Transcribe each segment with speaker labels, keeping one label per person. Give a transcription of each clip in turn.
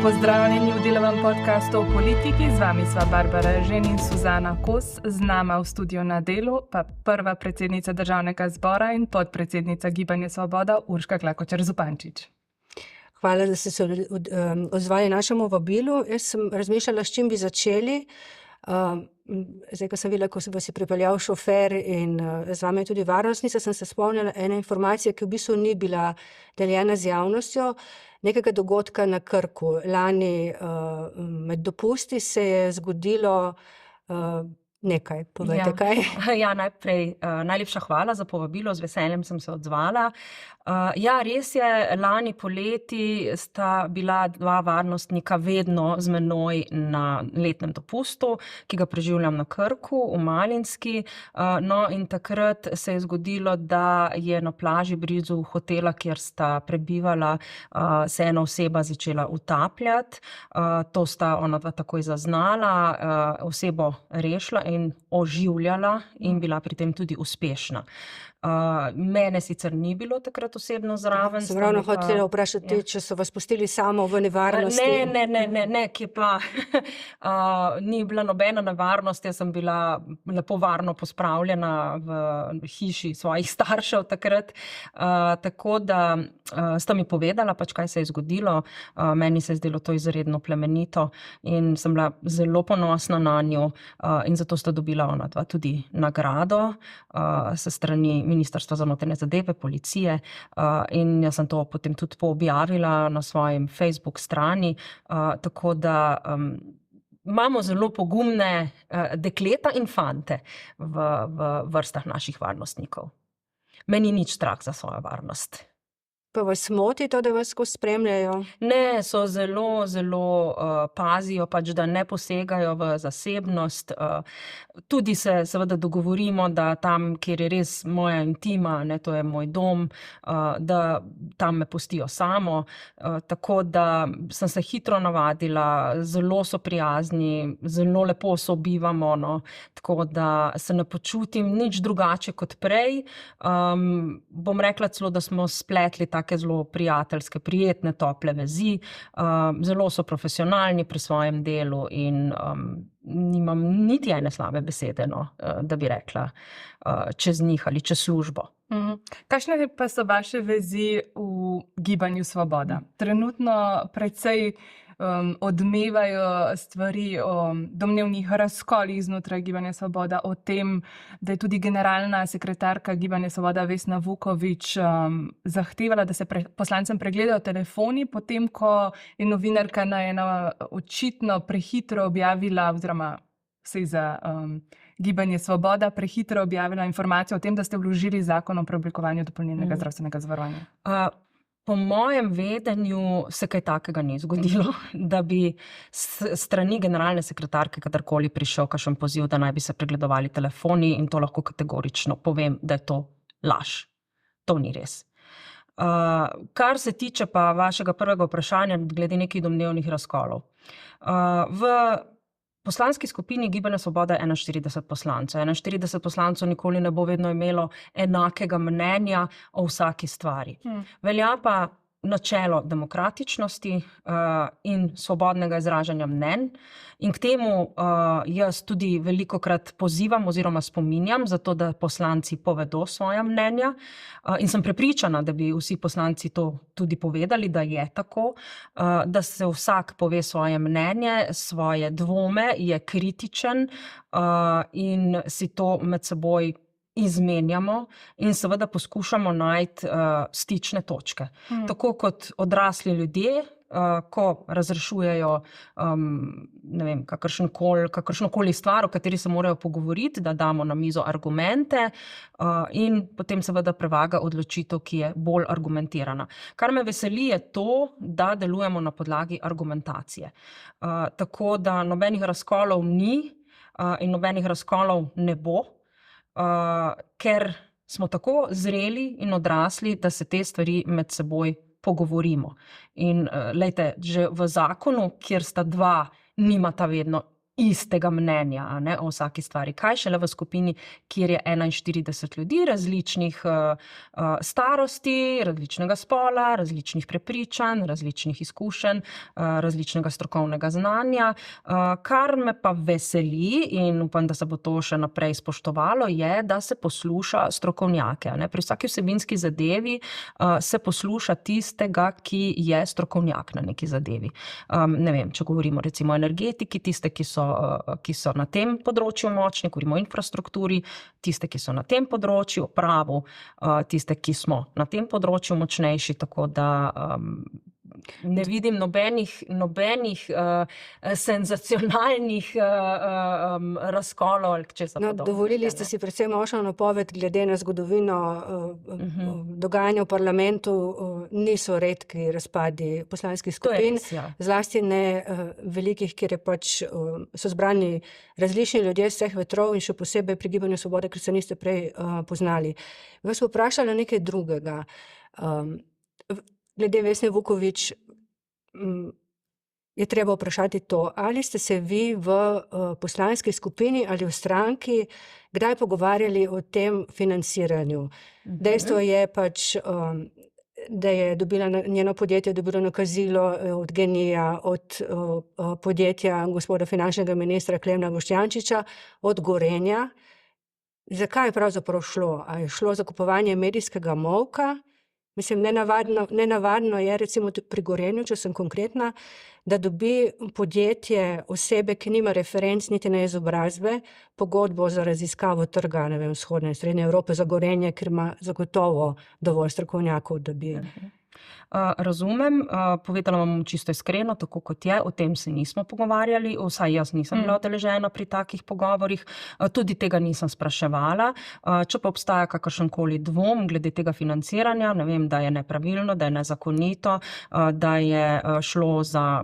Speaker 1: Pozdravljeni v delovnem podcastu o politiki, z vami sva Barbara Eržen in Suzana Kos, z nama v studiu na delu pa prva predsednica Državnega zbora in podpredsednica Gibanja Svoboda Urška Klakočar Zupančič.
Speaker 2: Hvala, da ste se odzvali našemu vabilu. Jaz sem razmišljala, s čim bi začeli. Zdaj, ko sem videla, ko se vas je pripeljal šofer in z vami je tudi varnostnica, sem se spomnila ene informacije, ki v bistvu ni bila deljena z javnostjo, nekega dogodka na Krku. Lani med dopusti se je zgodilo nekaj. Povejte, kaj?
Speaker 3: Ja, najprej najlepša hvala za povabilo, z veseljem sem se odzvala. Ja, res je, lani poleti sta bila dva varnostnika vedno z menoj na letnem dopustu, ki ga preživljam na Krku, v Malinski. No, in takrat se je zgodilo, da je na plaži blizu hotela, kjer sta prebivala, se ena oseba začela utapljati. To sta ona dva takoj zaznala, osebo rešila in oživljala in bila pri tem tudi uspešna. Mene sicer ni bilo takrat osebno zraven.
Speaker 2: Sem ravno hotela vprašati, če so vas pustili samo v nevarnosti.
Speaker 3: Ne, ki pa ni bila nobena nevarnost, jaz sem bila lepo varno pospravljena v hiši svojih staršev takrat, tako da sta mi povedala pač, kaj se je zgodilo. Meni se je zdelo to izredno plemenito in sem bila zelo ponosna nanju in zato sta dobila ona dva tudi nagrado se strani Ministrstva za notranje zadeve, policije, in jaz sem to potem tudi poobjavila na svojem Facebook strani, tako da imamo zelo pogumne dekleta in fante v vrstah naših varnostnikov. Meni nič strah za svojo varnost.
Speaker 2: Pa vas moti to, da vas skozi spremljajo?
Speaker 3: Ne, so zelo pazijo, pač, da ne posegajo v zasebnost. Tudi se seveda dogovorimo, da tam, kjer je res moja intima, ne, to je moj dom, da tam me pustijo samo. Tako da sem se hitro navadila, zelo so prijazni, zelo lepo sobivamo, no, tako da se ne počutim nič drugače kot prej. Bom rekla celo, da smo spletli take zelo prijateljske, prijetne, tople vezi. Zelo so profesionalni pri svojem delu in nimam niti ene slabe besede, no, da bi rekla, čez njih ali čez službo.
Speaker 1: Kakšne pa so vaše vezi v Gibanju Svoboda? Trenutno precej odmevajo stvari o domnevnih razkolih znotraj Gibanja Svoboda, o tem, da je tudi generalna sekretarka Gibanja Svoboda Vesna Vuković zahtevala, da se poslancem pregledajo telefoni, potem ko je novinarka na eno očitno prehitro objavila, oziroma se za Gibanje Svoboda prehitro objavila informacijo o tem, da ste vložili zakon o preoblikovanju dopolnilnega zdravstvenega zavarovanja.
Speaker 3: Po mojem vedenju se kaj takega ni zgodilo, da bi strani generalne sekretarke kadarkoli prišel kakšen poziv, da naj bi se pregledovali telefoni, in to lahko kategorično povem, da je to laž. To ni res. Kar se tiče pa vašega prvega vprašanja glede nekih domnevnih razkolov. V poslanski skupini Gibanja Svoboda je 41 poslancev. 41 poslancev nikoli ne bo vedno imelo enakega mnenja o vsaki stvari. Velja pa načelo demokratičnosti in svobodnega izražanja mnenj, in k temu jaz tudi velikokrat pozivam oziroma spominjam, zato da poslanci povedo svoja mnenja, in sem prepričana, da bi vsi poslanci to tudi povedali, da je tako, da se vsak pove svoje mnenje, svoje dvome, je kritičen in si to med seboj izmenjamo in seveda poskušamo najti stične točke. Tako kot odrasli ljudje, ko razrešujejo ne vem, kakršnokoli stvar, o kateri se morajo pogovoriti, da damo na mizo argumente in potem seveda prevaga odločitev, ki je bolj argumentirana. Kar me veseli, je to, da delujemo na podlagi argumentacije. Tako da nobenih razkolov ni in nobenih razkolov ne bo, ker smo tako zreli in odrasli, da se te stvari med seboj pogovorimo. In glejte, že v zakonu, kjer sta dva, nimata vedno istega mnenja, a ne, o vsaki stvari. Kaj šele v skupini, kjer je 41 ljudi različnih starosti, različnega spola, različnih prepričanj, različnih izkušenj, različnega strokovnega znanja. Kar me pa veseli in upam, da se bo to še naprej spoštovalo, je, da se posluša strokovnjake, a ne. Pri vsaki vsebinski zadevi se posluša tistega, ki je strokovnjak na neki zadevi. Ne vem, če govorimo recimo o energetiki, tiste, ki so na tem področju močni, govorimo o infrastrukturi, tiste, ki so na tem področju, pravu, tiste, ki smo na tem področju močnejši, tako da ne vidim nobenih senzacionalnih razkolov ali česa podobnega.
Speaker 2: Dovolili ste si predvsem močno napoved glede na zgodovino dogajanja v parlamentu, niso redki razpadi poslanskih skupin, zlasti ne velikih, kjer je pač so zbrani različni ljudje z vseh vetrov in še posebej pri Gibanju Svobode, ker se niste prej poznali. Vas bo vprašala nekaj drugega. Glede Vesne Vuković je treba vprašati to, ali ste se vi v poslanski skupini ali v stranki kdaj pogovarjali o tem financiranju. Dejstvo je pač, da je njeno podjetje dobilo nakazilo od GEN-I-ja, od podjetja gospoda finančnega ministra Klemna Boštjančiča, od Gorenja. Zakaj je pravzaprav šlo? A je šlo za kupovanje medijskega molka? Mislim, nenavadno je, recimo pri Gorenju, če sem konkretna, da dobi podjetje osebe, ki nima referenc niti na izobrazbe, pogodbo za raziskavo trga, ne vem, vzhodne in srednje Evrope za Gorenje, ker ima zagotovo dovolj strokovnjakov, da bi...
Speaker 3: Razumem, povedala vam čisto iskreno, tako kot je, o tem se nismo pogovarjali, vsaj jaz nisem bila udeležena pri takih pogovorih, tudi tega nisem spraševala. Če pa obstaja kakršenkoli dvom glede tega financiranja, ne vem, da je nepravilno, da je nezakonito, da je šlo za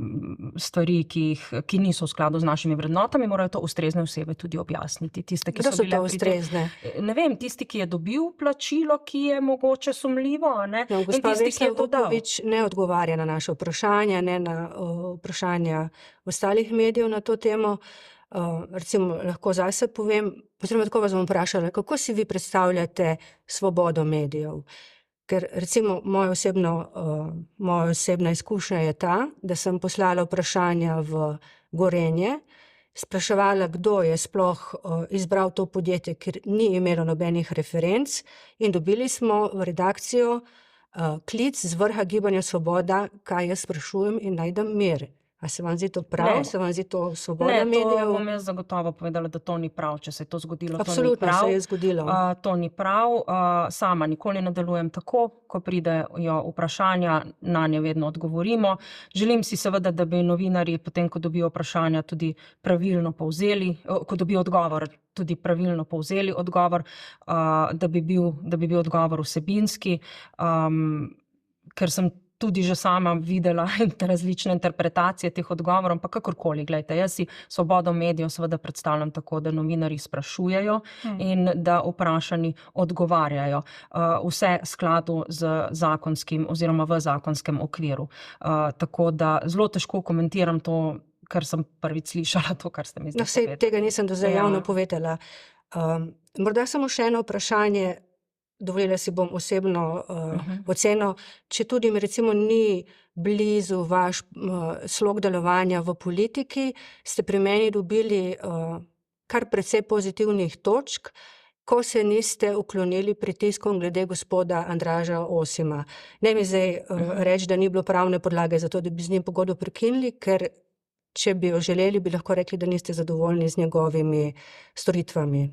Speaker 3: stvari, ki niso v skladu z našimi vrednotami, morajo to ustrezne osebe tudi objasniti.
Speaker 2: Kdo so to ustrezne?
Speaker 3: Ne vem, tisti, ki je dobil plačilo, ki je mogoče sumljivo, ne?
Speaker 2: No, gospa Vesna Vuković ne odgovarja na naše vprašanja, ne na vprašanja ostalih medijev na to temo. Recimo, lahko zase povem, oziroma tako vas bom vprašala, kako si vi predstavljate svobodo medijev? Ker recimo moja osebna izkušnja je ta, da sem poslala vprašanja v Gorenje, spraševala, kdo je sploh izbral to podjetje, ker ni imelo nobenih referenc, in dobili smo v redakcijo klic z vrha Gibanja Svoboda, kaj jaz sprašujem in najdem mir. A se vam zdi to prav? Se vam zdi to svoboda medijev?
Speaker 3: Ne, to bom jaz zagotovo povedala, da to ni prav, če se je to zgodilo.
Speaker 2: Absolutno se je zgodilo.
Speaker 3: To ni prav. Sama nikoli ne delujem tako, ko pridejo vprašanja, na nje vedno odgovorimo. Želim si seveda, da bi novinarji, potem ko dobijo vprašanja, tudi pravilno povzeli, ko dobijo odgovor, tudi pravilno povzeli odgovor, da bi bil odgovor vsebinski, ker sem tudi že sama videla različne interpretacije teh odgovorov, pa kakorkoli, gledajte, jaz si svobodo medijev seveda predstavljam tako, da novinarji sprašujejo in da vprašani odgovarjajo. Vse v skladu z zakonskim oziroma v zakonskem okviru. Tako da zelo težko komentiram to, ker sem prvič slišala to, kar ste mi zdaj povedali.
Speaker 2: Vse tega nisem do zdaj javno povedala. Morda samo še eno vprašanje, dovolila si bom osebno oceno, če tudi mi recimo ni blizu vaš slog delovanja v politiki, ste pri meni dobili kar precej pozitivnih točk, ko se niste uklonili pritiskom glede gospoda Andraža Osima. Ne mi zdaj reči, da ni bilo pravne podlage za to, da bi z njim pogodbo prekinili, ker če bi jo želeli, bi lahko rekli, da niste zadovoljni z njegovimi storitvami.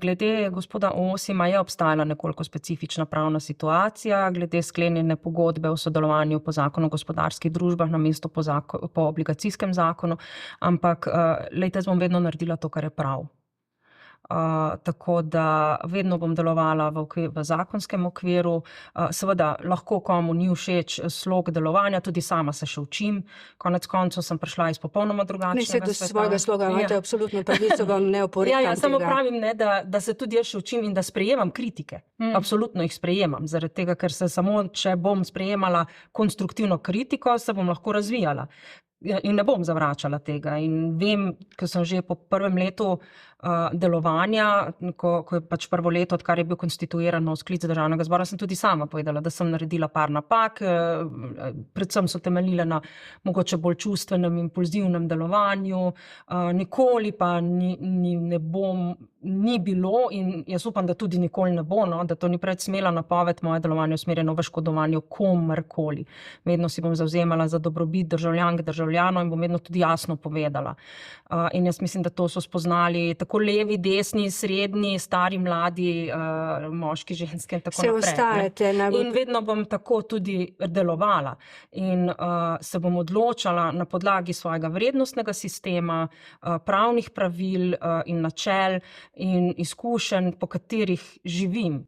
Speaker 3: Glede gospoda Osima je obstajala nekoliko specifična pravna situacija, glede sklenjene pogodbe o sodelovanju po zakonu o gospodarskih družbah namesto po obligacijskem zakonu, ampak jaz bom vedno naredila to, kar je prav. Tako da vedno bom delovala v zakonskem okviru. Seveda lahko komu ni všeč slog delovanja, tudi sama se še učim. Konec koncev sem prišla iz popolnoma drugačnega sveta.
Speaker 2: Ne, se do svojega sloga imate absolutno pravico, vam ne oporekam tega.
Speaker 3: Samo pravim, ne, da se tudi jaz še učim in da sprejemam kritike. Absolutno jih sprejemam, zaradi tega, ker se samo, če bom sprejemala konstruktivno kritiko, se bom lahko razvijala. in ne bom zavračala tega. In vem, ker sem že po prvem letu delovanja, ko je pač prvo leto, odkar je bil konstituiran nov sklic državnega zbora, sem tudi sama povedala, da sem naredila par napak, predvsem so temeljile na mogoče bolj čustvenem, impulzivnem delovanju, nikoli pa ni bilo in jaz upam, da tudi nikoli ne bo, no, da to ni predsmela napoved moje delovanje usmerjeno v škodovanje komerkoli. Vedno si bom zavzemala za dobrobit državljank, državljanov in bom vedno tudi jasno povedala. In jaz mislim, da to so spoznali tako levi, desni, srednji, stari, mladi, moški, ženske in tako naprej.
Speaker 2: Se ostajate najbolj...
Speaker 3: In vedno bom tako tudi delovala. In se bom odločala na podlagi svojega vrednostnega sistema, pravnih pravil in načel in izkušenj, po katerih živim.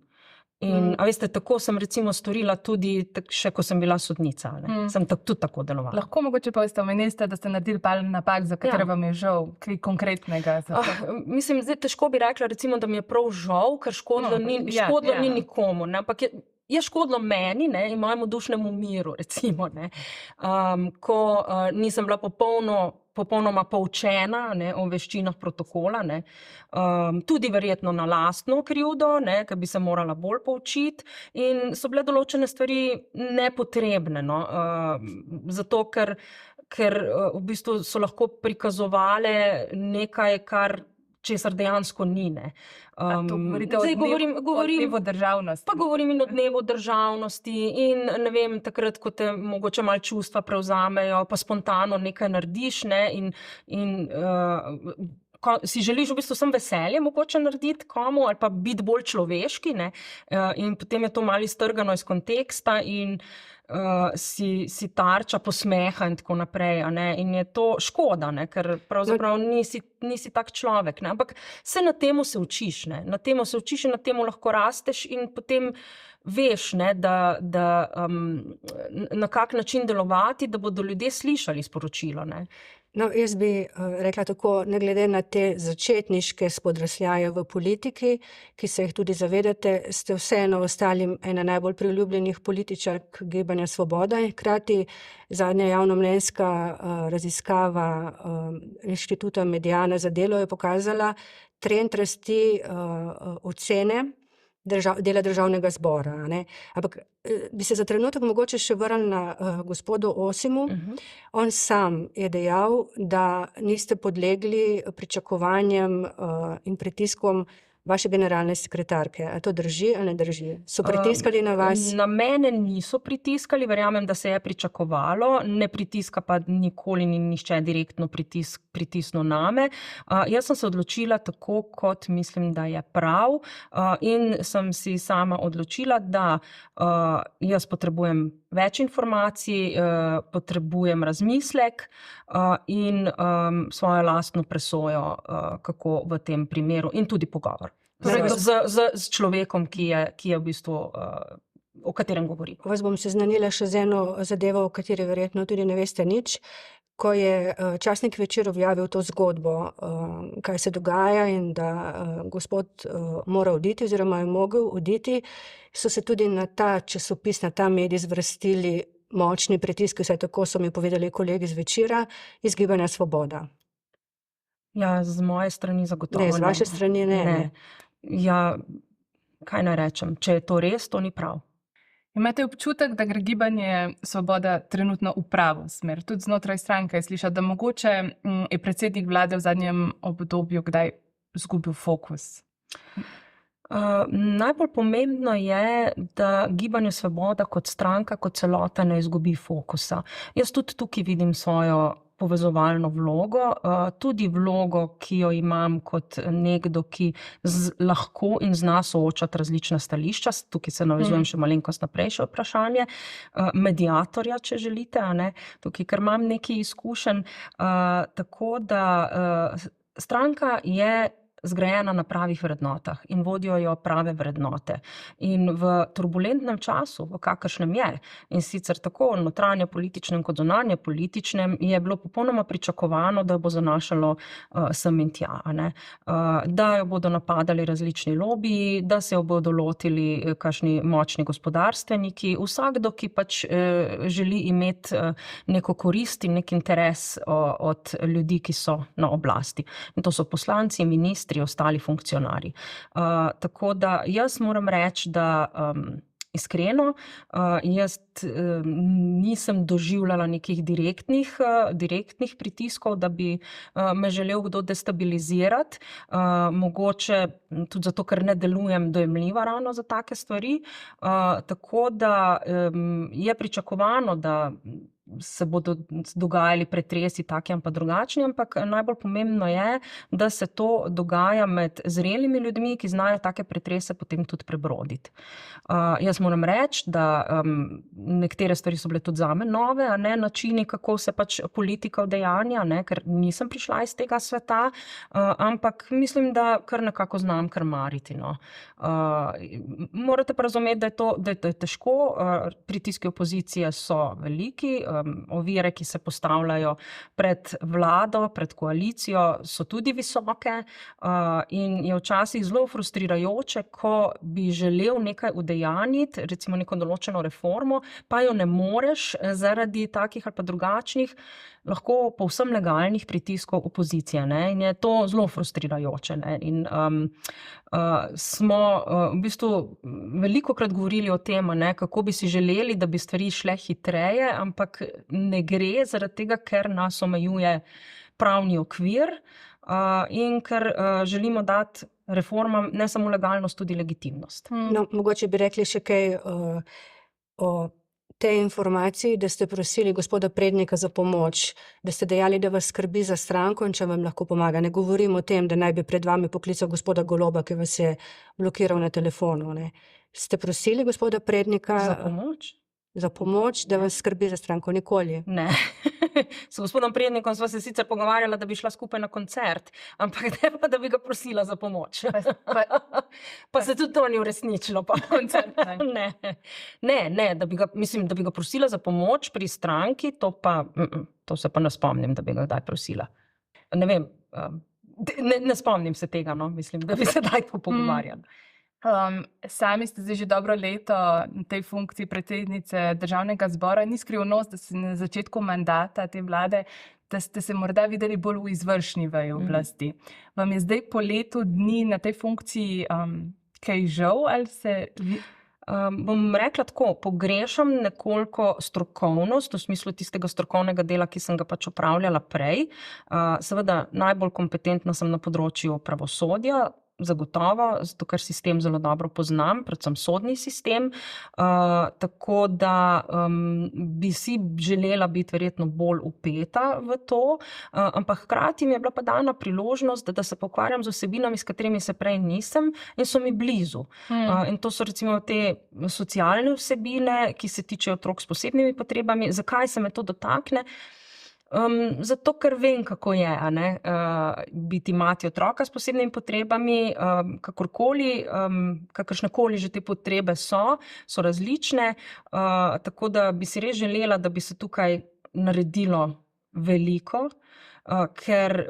Speaker 3: In, a veste, tako sem recimo storila tudi še, ko sem bila sodnica. Sem tudi tako delovala.
Speaker 1: Lahko mogoče pa ste omenili, da ste naredili par napak, za katere vam je žal, kaj konkretnega?
Speaker 3: Mislim, zdaj težko bi rekla, recimo, da mi je prav žal, ker škodilo ni nikomu, ne? Ampak je škodilo meni, ne, in mojemu dušnemu miru, recimo, ne, ko nisem bila popolnoma poučena, ne, o veščinah protokola, ne, tudi verjetno na lastno krivdo, ne, ker bi se morala bolj poučiti in so bile določene stvari nepotrebne, no, zato ker v bistvu so lahko prikazovale nekaj, česar dejansko ni, ne.
Speaker 1: Govorim o dnevu državnosti.
Speaker 3: Pa govorim in o dnevu državnosti in ne vem, takrat, ko te mogoče malo čustva prevzamejo, pa spontano nekaj narediš, ne, in si želiš v bistvu samo veselje mogoče narediti komu ali pa biti bolj človeški, ne, in potem je to malo iztrgano iz konteksta in si tarča posmeha in tako naprej, a ne, in je to škoda, ne, ker pravzaprav nisi tak človek, ne, ampak na temu se učiš, ne, na temu se učiš in na temu lahko rasteš in potem veš, ne, na kak način delovati, da bodo ljudje slišali sporočilo, ne.
Speaker 2: No, jaz bi rekla tako, ne glede na te začetniške spodrsljaje v politiki, ki se jih tudi zavedate, ste vseeno ostali ena najbolj priljubljenih političark Gibanja Svoboda in hkrati zadnja javnomnenjska raziskava Inštituta Mediana za delo je pokazala trend rasti ocene dela državnega zbora, ne. Ampak bi se za trenutek mogoče še vrnili na gospodu Osimu. On sam je dejal, da niste podlegli pričakovanjem in pritiskom vaše generalne sekretarke. A to drži ali ne drži? So pritiskali na vas?
Speaker 3: Na mene niso pritiskali, verjamem, da se je pričakovalo, ne pritiska pa nikoli ni nihče direktno pritisnil name. Jaz sem se odločila tako, kot mislim, da je prav, in sem si sama odločila, da jaz potrebujem več informacij, potrebujem razmislek in svojo lastno presojo, kako v tem primeru in tudi pogovor. Torej, z človekom, ki je v bistvu, o katerem govori.
Speaker 2: Vas bom seznanila še z eno zadevo, o kateri verjetno tudi ne veste nič. Ko je časnik Večer objavil to zgodbo, kaj se dogaja in da gospod mora oditi oziroma je mogel oditi, so se tudi na ta časopis, na ta medij zvrstili močni pritiski, vsaj tako so mi povedali kolegi z Večera, iz Gibanja Svoboda.
Speaker 3: Ja, z moje strani zagotovo
Speaker 2: ne. Ne, z vaše strani ne.
Speaker 3: Ja, kaj naj rečem, če je to res, to ni prav.
Speaker 1: Imate občutek, da gre Gibanje Svoboda trenutno v pravo smer? Tudi znotraj stranke je slišati, da mogoče je predsednik vlade v zadnjem obdobju kdaj izgubil fokus?
Speaker 3: Najbolj pomembno je, da Gibanje Svoboda kot stranka, kot celota ne izgubi fokusa. Jaz tudi tukaj vidim svojo povezovalno vlogo, tudi vlogo, ki jo imam kot nekdo, ki lahko in zna soočati različna stališča, tukaj se navezujem še malenkost na prejšnje vprašanje, mediatorja, če želite, a ne, tukaj, ker imam nekaj izkušenj, tako da stranka je zgrajena na pravih vrednotah in vodijo jo prave vrednote. In v turbulentnem času, v kakršnem je, in sicer tako notranje političnem kot zunanje političnem, je bilo popolnoma pričakovano, da bo zanašalo sem in tja, ne? Da jo bodo napadali različni lobiji, da se jo bodo lotili kakšni močni gospodarstveniki, vsakdo, ki pač želi imeti neko korist in nek interes od ljudi, ki so na oblasti. In to so poslanci, ministri, ostali funkcionarji. Tako da jaz moram reči, da iskreno, jaz nisem doživljala nekih direktnih pritiskov, da bi me želel kdo destabilizirati, mogoče tudi zato, ker ne delujem dojemljiva ravno za take stvari, tako da je pričakovano, da se bodo dogajali pretresi taki in pa drugačni, ampak najbolj pomembno je, da se to dogaja med zrelimi ljudmi, ki znajo take pretrese potem tudi prebroditi. Jaz moram reči, da nekatere stvari so bile tudi zame nove, a ne, načini, kako se pač politika udejanja, ne, ker nisem prišla iz tega sveta, ampak mislim, da kar nekako znam krmariti, no. Morate pa razumeti, da je težko, pritiski opozicije so veliki, ovire, ki se postavljajo pred vlado, pred koalicijo, so tudi visoke, in je včasih zelo frustrirajoče, ko bi želel nekaj udejanjiti, recimo neko določeno reformo, pa jo ne moreš zaradi takih ali pa drugačnih, lahko povsem legalnih pritiskov opozicije, ne, in je to zelo frustrirajoče, ne, in smo v bistvu velikokrat govorili o tem, ne, kako bi si želeli, da bi stvari šle hitreje, ampak ne gre zaradi tega, ker nas omejuje pravni okvir, in ker želimo dati reformam ne samo legalnost, tudi legitimnost.
Speaker 2: No, mogoče bi rekli še kaj o tej informaciji, da ste prosili gospoda Prednika za pomoč, da ste dejali, da vas skrbi za stranko in če vam lahko pomaga. Ne govorim o tem, da naj bi pred vami poklical gospoda Goloba, ki vas je blokiral na telefonu, ne. Ste prosili gospoda Prednika
Speaker 3: Za pomoč?
Speaker 2: za pomoč, da vas skrbi za stranko? Nikoli.
Speaker 3: Ne. S gospodom Prednikom sva se sicer pogovarjala, da bi šla skupaj na koncert, ampak ne pa, da bi ga prosila za pomoč. Pa se tudi to ni uresničilo. Pa
Speaker 1: Koncert,
Speaker 3: ne. Ne, da bi ga prosila za pomoč pri stranki, to se pa ne spomnim, da bi ga kdaj prosila. Ne vem, ne spomnim se tega, no, mislim, da bi se kdaj to pogovarjali.
Speaker 1: Sami ste zdaj že dobro leto na tej funkciji predsednice Državnega zbora. Ni skrivnost, da ste na začetku mandata te vlade, da ste se morda videli bolj v izvršni veji oblasti. Vam je zdaj po letu dni na tej funkciji kaj žal ali se...
Speaker 3: Bom rekla tako, pogrešam nekoliko strokovnost, v smislu tistega strokovnega dela, ki sem ga pač opravljala prej. Seveda najbolj kompetentna sem na področju pravosodja, zagotovo, zato ker sistem zelo dobro poznam, predvsem sodni sistem, tako da bi si želela biti verjetno bolj vpeta v to, ampak hkrati mi je bila pa dana priložnost, da se pokvarjam z vsebinami, s katerimi se prej nisem in so mi blizu. In to so recimo te socialne vsebine, ki se tičejo otrok s posebnimi potrebami. Zakaj se me to dotakne? Zato, ker vem, kako je, a ne, biti mati otroka s posebnimi potrebami, kakorkoli, kakršnekoli že te potrebe so različne, tako da bi si res želela, da bi se tukaj naredilo veliko, ker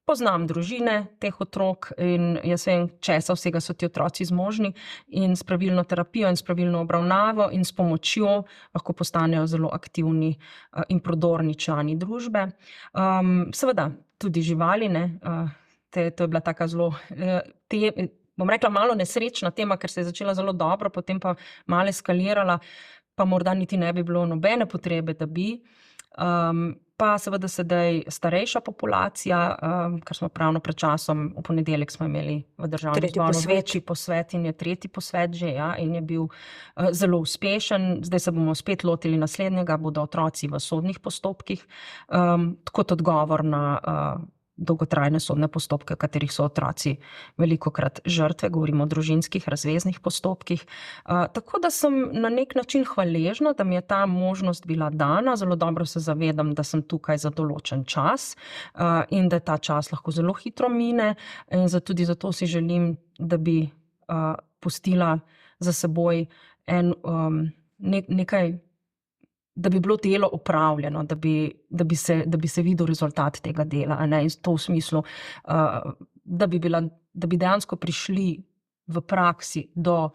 Speaker 3: poznam družine teh otrok in jaz vem, česa vsega so ti otroci zmožni, in s pravilno terapijo in s pravilno obravnavo in s pomočjo lahko postanejo zelo aktivni in prodorni člani družbe. Seveda tudi živali, ne, to je bila taka zelo, bom rekla, malo nesrečna tema, ker se je začela zelo dobro, potem pa malo eskalirala, pa morda niti ne bi bilo nobene potrebe, da bi. Pa seveda sedaj starejša populacija, kar smo pravno pred časom, v ponedeljek smo imeli v Državnem zboru večji posvet in je tretji posvet že, ja, in je bil zelo uspešen. Zdaj se bomo spet lotili naslednjega, bodo otroci v sodnih postopkih, kot odgovor na dolgotrajne sodne postopke, v katerih so otroci velikokrat žrtve, govorimo o družinskih, razveznih postopkih. Tako da sem na nek način hvaležna, da mi je ta možnost bila dana, zelo dobro se zavedam, da sem tukaj za določen čas in da ta čas lahko zelo hitro mine in tudi zato si želim, da bi pustila za seboj nekaj, da bi bilo delo opravljeno, da bi se videl rezultat tega dela, in to v smislu, da bi dejansko prišli v praksi do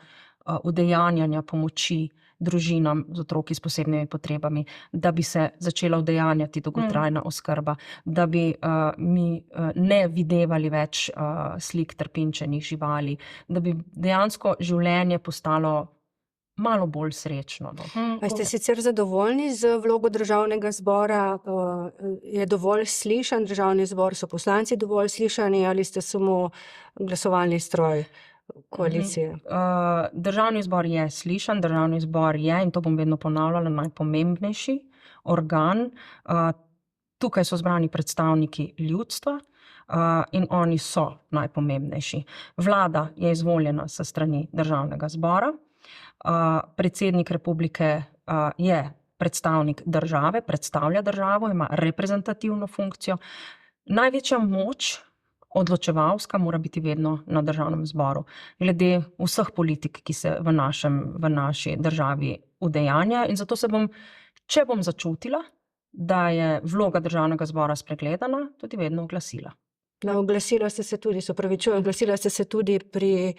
Speaker 3: udejanjanja pomoči družinam z otroki s posebnimi potrebami, da bi se začela udejanjati dolgotrajna oskrba, da bi mi ne videvali več slik trpinčenih živali, da bi dejansko življenje postalo malo bolj srečno.
Speaker 2: A ste sicer zadovoljni z vlogo Državnega zbora? Je dovolj slišan Državni zbor? So poslanci dovolj slišani ali ste samo glasovalni stroj koalicije?
Speaker 3: Državni zbor je slišan, Državni zbor je, in to bom vedno ponavljala, najpomembnejši organ. Tukaj so zbrani predstavniki ljudstva in oni so najpomembnejši. Vlada je izvoljena s strani Državnega zbora. Predsednik republike je predstavnik države, predstavlja državo, ima reprezentativno funkcijo. Največja moč odločevalska mora biti vedno na Državnem zboru, glede vseh politik, ki se v naši državi udejanja. In zato če bom začutila, da je vloga Državnega zbora spregledana, tudi vedno oglasila.
Speaker 2: Oglasila ste se tudi, oglasila ste se tudi pri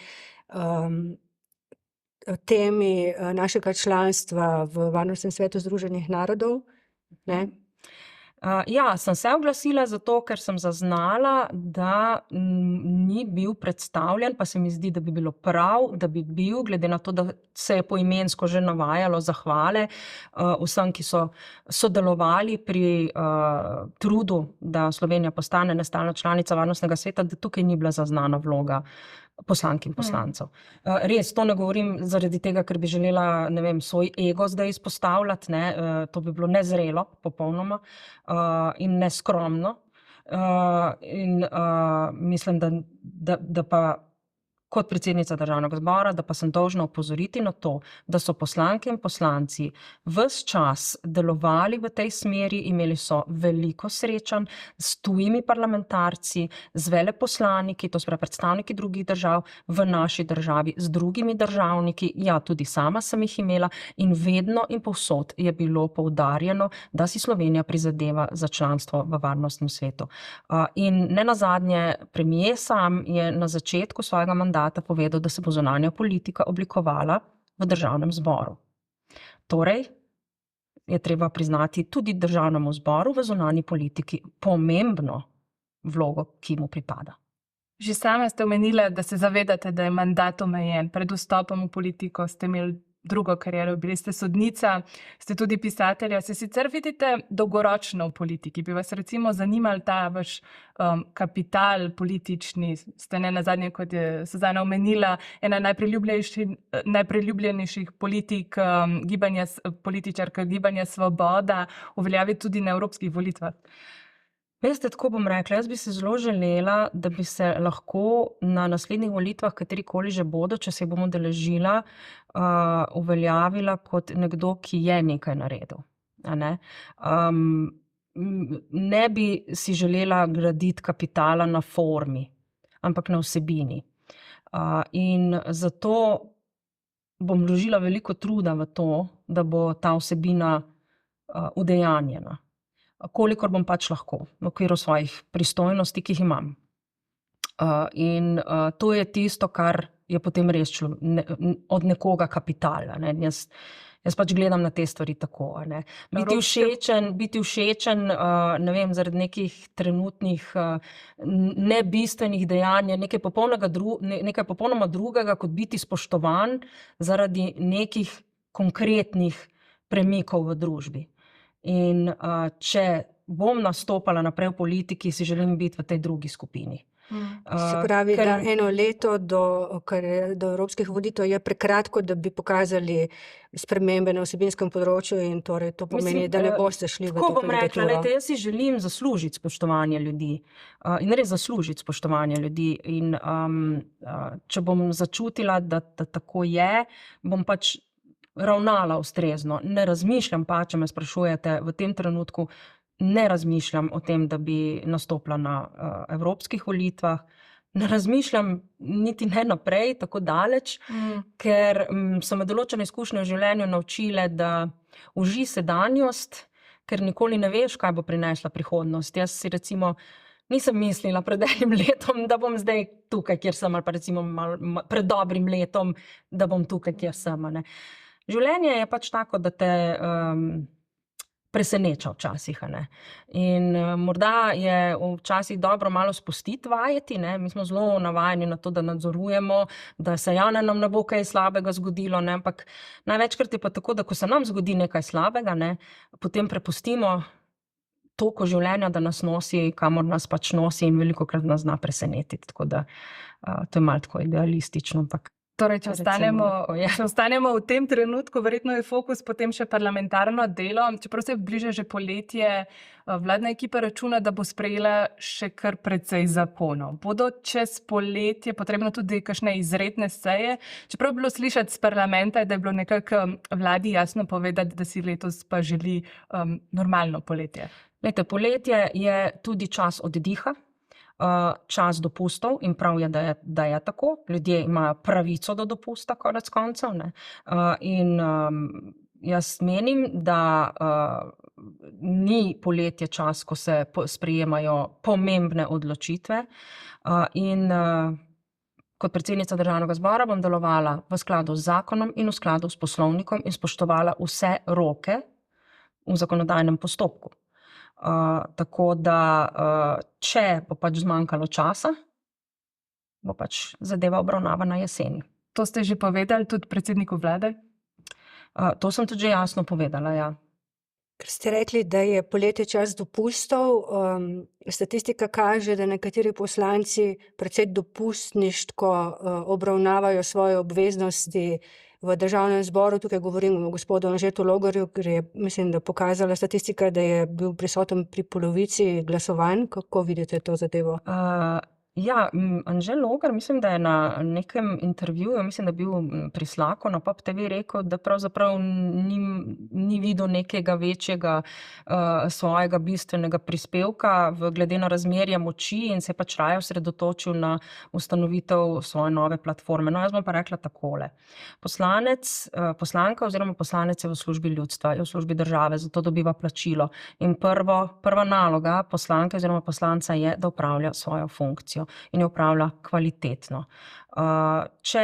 Speaker 2: temi našega članstva v Varnostnem svetu Združenih narodov, ne?
Speaker 3: Ja, sem se oglasila zato, ker sem zaznala, da ni bil predstavljen, pa se mi zdi, da bi bilo prav, da bi bil, glede na to, da se je poimensko že navajalo zahvale vsem, ki so sodelovali pri trudu, da Slovenija postane nestalna članica Varnostnega sveta, da tukaj ni bila zaznana vloga poslank in poslancev. Res, to ne govorim zaradi tega, ker bi želela, ne vem, svoj ego zdaj izpostavljati, ne, to bi bilo nezrelo popolnoma in neskromno. In mislim, da pa kot predsednica Državnega zbora, da pa sem dolžna opozoriti na to, da so poslanke in poslanci ves čas delovali v tej smeri, imeli so veliko srečanj s tujimi parlamentarci, z veleposlaniki, to se pravi predstavniki drugih držav v naši državi, z drugimi državniki, ja, tudi sama sem jih imela in vedno in povsod je bilo poudarjeno, da si Slovenija prizadeva za članstvo v Varnostnem svetu. In nenazadnje premier sam je na začetku svojega mandata povedal, da se bo zunanja politika oblikovala v Državnem zboru. Torej, je treba priznati tudi Državnemu zboru v zunanji politiki pomembno vlogo, ki mu pripada.
Speaker 1: Že same ste omenili, da se zavedate, da je mandat omejen. Pred vstopom v politiko ste imeli drugo kariero, bili ste sodnica, ste tudi pisatelja. Se sicer vidite dolgoročno v politiki? Bi vas recimo zanimali ta vaš kapital politični? Ste nenazadnje, kot je Suzana omenila, ena najpriljubljenejših politik političarka Gibanja Svoboda, uveljavi tudi na evropskih volitvah.
Speaker 3: Veste, tako bom rekla, jaz bi se zelo želela, da bi se lahko na naslednjih volitvah, katerikoli že bodo, če se jih bom udeležila, uveljavila kot nekdo, ki je nekaj naredil. Ne bi si želela graditi kapitala na formi, ampak na vsebini. In zato bom vložila veliko truda v to, da bo ta vsebina udejanjena. Kolikor bom pač lahko, v okviru svojih pristojnosti, ki jih imam. In to je tisto, kar je potem res od nekoga kapital. Jaz pač gledam na te stvari tako. Biti všečen, ne vem, zaradi nekih trenutnih nebistvenih dejanj, nekaj popolnoma drugega, kot biti spoštovan zaradi nekih konkretnih premikov v družbi. In če bom nastopala naprej v politiki, si želim biti v tej drugi skupini.
Speaker 2: Se pravi,
Speaker 3: ker-
Speaker 2: da eno leto do evropskih volitev je prekratko, da bi pokazali spremembe na vsebinskem področju in torej to pomeni, da ne boste šli v
Speaker 3: Tako
Speaker 2: to
Speaker 3: bom rekla,
Speaker 2: kandidaturo.
Speaker 3: lejte, jaz si želim zaslužiti spoštovanje ljudi in res zaslužiti spoštovanje ljudi in če bom začutila, da tako je, bom pač ravnala ustrezno. Ne razmišljam pa, če me sprašujete, v tem trenutku ne razmišljam o tem, da bi nastopila na evropskih volitvah. Ne razmišljam niti ne naprej, tako daleč, ker so me določene izkušnje v življenju naučile, da uži sedanjost, ker nikoli ne veš, kaj bo prinesla prihodnost. Jaz si recimo nisem mislila pred enim letom, da bom zdaj tukaj, kjer sem, ali pa recimo pred dobrim letom, da bom tukaj, kjer sem. Ne. Življenje je pač tako, da te preseneča včasih. Ne. In morda je včasih dobro malo spustiti vajeti, ne. Mi smo zelo navajeni na to, da nadzorujemo, da se nam ne bo kaj slabega zgodilo, ne. Ampak največkrat je pa tako, da ko se nam zgodi nekaj slabega, ne, potem prepustimo toliko življenja, da nas nosi, kamor nas pač nosi in velikokrat nas zna presenetiti. Tako da to je malo tako idealistično, ampak
Speaker 1: Torej, če ostanemo v tem trenutku, verjetno je fokus potem še parlamentarno delo. Čeprav se bliža že poletje, vladna ekipa računa, da bo sprejela še kar precej zakonov. Bodo čez poletje potrebno tudi kakšne izredne seje? Čeprav je bilo slišati z parlamenta, da je bilo nekako vladi jasno povedati, da si letos pa želi normalno poletje.
Speaker 3: Lejte, poletje je tudi čas oddiha. Čas dopustov in prav je, da je tako. Ljudje imajo pravico do dopusta, konec koncev. Ne? In jaz menim, da ni poletje čas, ko se sprejemajo pomembne odločitve. In kot predsednica Državnega zbora bom delovala v skladu z zakonom in v skladu s poslovnikom in spoštovala vse roke v zakonodajnem postopku. Tako da, če bo pač zmanjkalo časa, bo pač zadeva obravnavana jeseni.
Speaker 1: To ste že povedali tudi predsedniku vlade?
Speaker 3: To sem tudi že jasno povedala, ja.
Speaker 2: Ker ste rekli, da je poletje čas dopustov, statistika kaže, da nekateri poslanci precej dopustniško obravnavajo svoje obveznosti v Državnem zboru. Tukaj govorim o gospodu Anžetu Logarju, ker je, mislim, da pokazala statistika, da je bil prisoten pri polovici glasovanj. Kako vidite to zadevo?
Speaker 3: Ja, Anže Logar, mislim, da je na nekem intervjuju, mislim, da je bil pri Slaku na Pop TV rekel, da pravzaprav ni videl nekega večjega svojega bistvenega prispevka glede na razmerje moči in se je pač raje osredotočil na ustanovitev svoje nove platforme. No, jaz bom pa rekla takole. Poslanka oziroma poslanec je v službi ljudstva, je v službi države, zato dobiva plačilo. In prva naloga poslanke oziroma poslanca je, da opravlja svojo funkcijo in jo upravlja kvalitetno. Če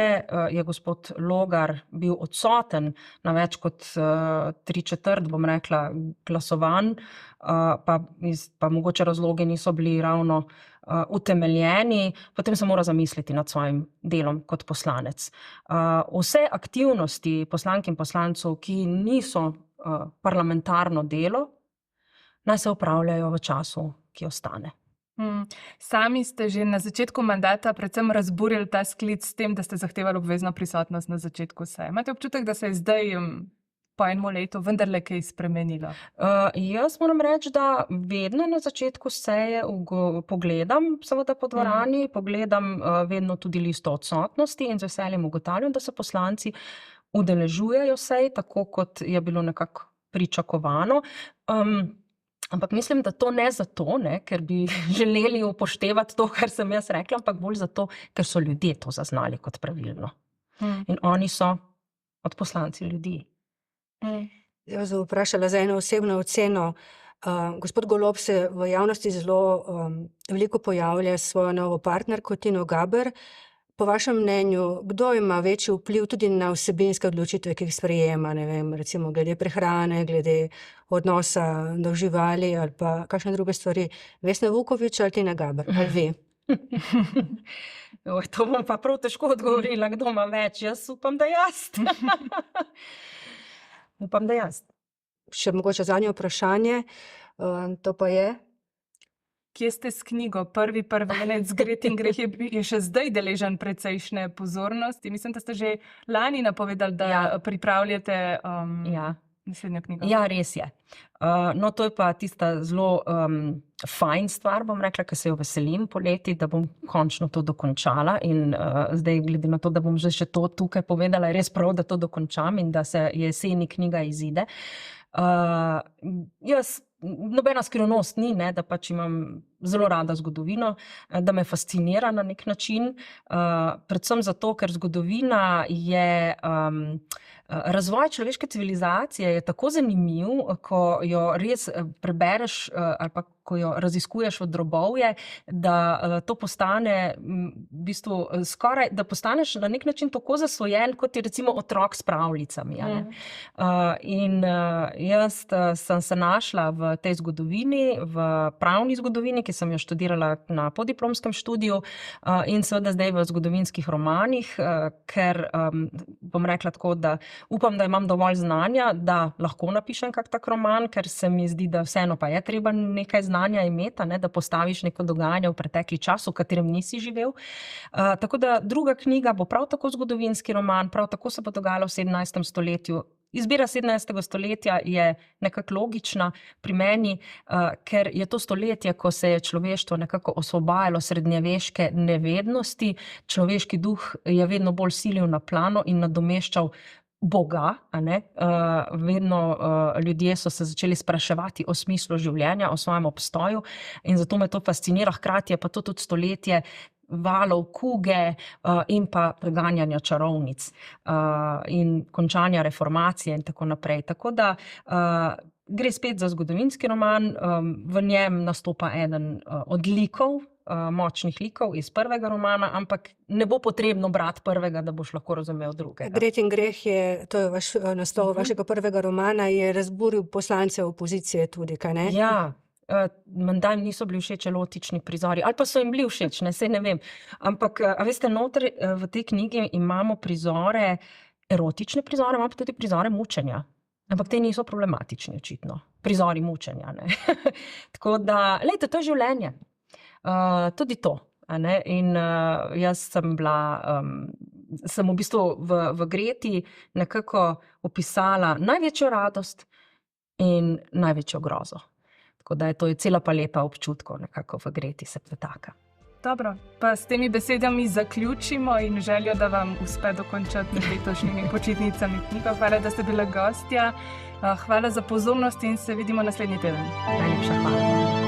Speaker 3: je gospod Logar bil odsoten na več kot 3/4, bom rekla, glasovanj, pa mogoče razlogi niso bili ravno utemeljeni, potem se mora zamisliti nad svojim delom kot poslanec. Vse aktivnosti poslank in poslancev, ki niso parlamentarno delo, naj se opravljajo v času, ki ostane.
Speaker 1: Sami ste že na začetku mandata predvsem razburili ta sklic s tem, da ste zahtevali obvezno prisotnost na začetku seje. Imate občutek, da se je zdaj po enem letu vendarle kaj spremenilo?
Speaker 3: Jaz moram reči, da vedno na začetku seje pogledam seveda po dvorani, pogledam vedno tudi listo odsotnosti in z veseljem ugotavljam, da se poslanci udeležujejo sej, tako kot je bilo nekako pričakovano. Ampak mislim, da to ne zato, ker bi želeli upoštevati to, kar sem jaz rekla, ampak bolj zato, ker so ljudje to zaznali kot pravilno. In oni so od poslanci ljudi.
Speaker 2: Jaz bom vprašala za eno osebno oceno. Gospod Golob se v javnosti zelo veliko pojavlja s svojo novo partnerko Tino Gaber. Po vašem mnenju, kdo ima večji vpliv tudi na vsebinske odločitve, ki jih sprejema, ne vem, recimo glede prehrane, glede odnosa do živali ali pa kakšne druge stvari? Vesna Vuković ali Tina Gaber? Ali vi?
Speaker 3: To bom pa prav težko odgovorila, kdo ima več. Jaz upam, da jaz. Upam, da jaz.
Speaker 2: Še mogoče zadnje vprašanje, to pa je,
Speaker 1: kje ste s knjigo? Prvi prvenec Gret in greh je še zdaj deležen precejšnje pozornosti. Mislim, da ste že lani napovedali, da pripravljate naslednjo knjigo.
Speaker 3: Ja, res je. No, to je pa tista zelo fajn stvar, bom rekla, ker se jo veselim poleti, da bom končno to dokončala in zdaj, glede na to, da bom že še to tukaj povedala, je res prav, da to dokončam in da se jeseni knjiga izide. Jaz, nobena skrivnost ni, ne, da pač imam zelo rada zgodovino, da me fascinira na nek način, predvsem zato, ker zgodovina je razvoj človeške civilizacije je tako zanimiv, ko jo res prebereš ali pa ko jo raziskuješ od drobovje, da to postane v bistvu skoraj, da postaneš na nek način tako zasvojen, kot je recimo otrok s pravljicami. In jaz sem se našla v tej zgodovini, v pravni zgodovini, ki sem jo študirala na podiplomskem študiju in seveda zdaj v zgodovinskih romanih, ker bom rekla tako, da upam, da imam dovolj znanja, da lahko napišem kak tak roman, ker se mi zdi, da vseeno pa je treba nekaj znanja imeti, da postaviš neko dogajanje v pretekli čas, v katerem nisi živel. Tako da druga knjiga bo prav tako zgodovinski roman, prav tako se bo dogajalo v 17. stoletju. Izbira 17. stoletja je nekako logična pri meni, ker je to stoletje, ko se je človeštvo nekako osvobajalo srednjeveške nevednosti, človeški duh je vedno bolj silil na plano in nadomeščal Boga, vedno ljudje so se začeli spraševati o smislu življenja, o svojem obstoju in zato me to fascinira, hkrati je pa to tudi stoletje valov kuge in pa preganjanja čarovnic in končanja reformacije in tako naprej. Tako da gre spet za zgodovinski roman, v njem nastopa eden od likov, močnih likov iz prvega romana, ampak ne bo potrebno brati prvega, da boš lahko razumel drugega.
Speaker 2: Gret in greh je, to je vaš naslov vašega prvega romana, je razburil poslance opozicije tudi, kaj ne?
Speaker 3: Ja. Menda jim niso bili všeč erotični prizori, ali pa so jim bili všeč, saj ne vem. Ampak, a veste, noter v tej knjigi imamo prizore, erotične prizore, imamo tudi prizore mučenja. Ampak te niso problematični, očitno. Prizori mučenja, ne. Tako da, lejte, to je življenje. Tudi to. In jaz sem bila, sem v bistvu v Greti nekako opisala največjo radost in največjo grozo. Tako da je to cela paleta občutkov nekako v Greti se pretaka.
Speaker 1: Dobro, pa s temi besedami zaključimo in željo, da vam uspe dokončati med letošnjimi počitnicami knjigo. Hvala, da ste bili gostja. Hvala za pozornost in se vidimo naslednji teden.
Speaker 3: Najlepša hvala.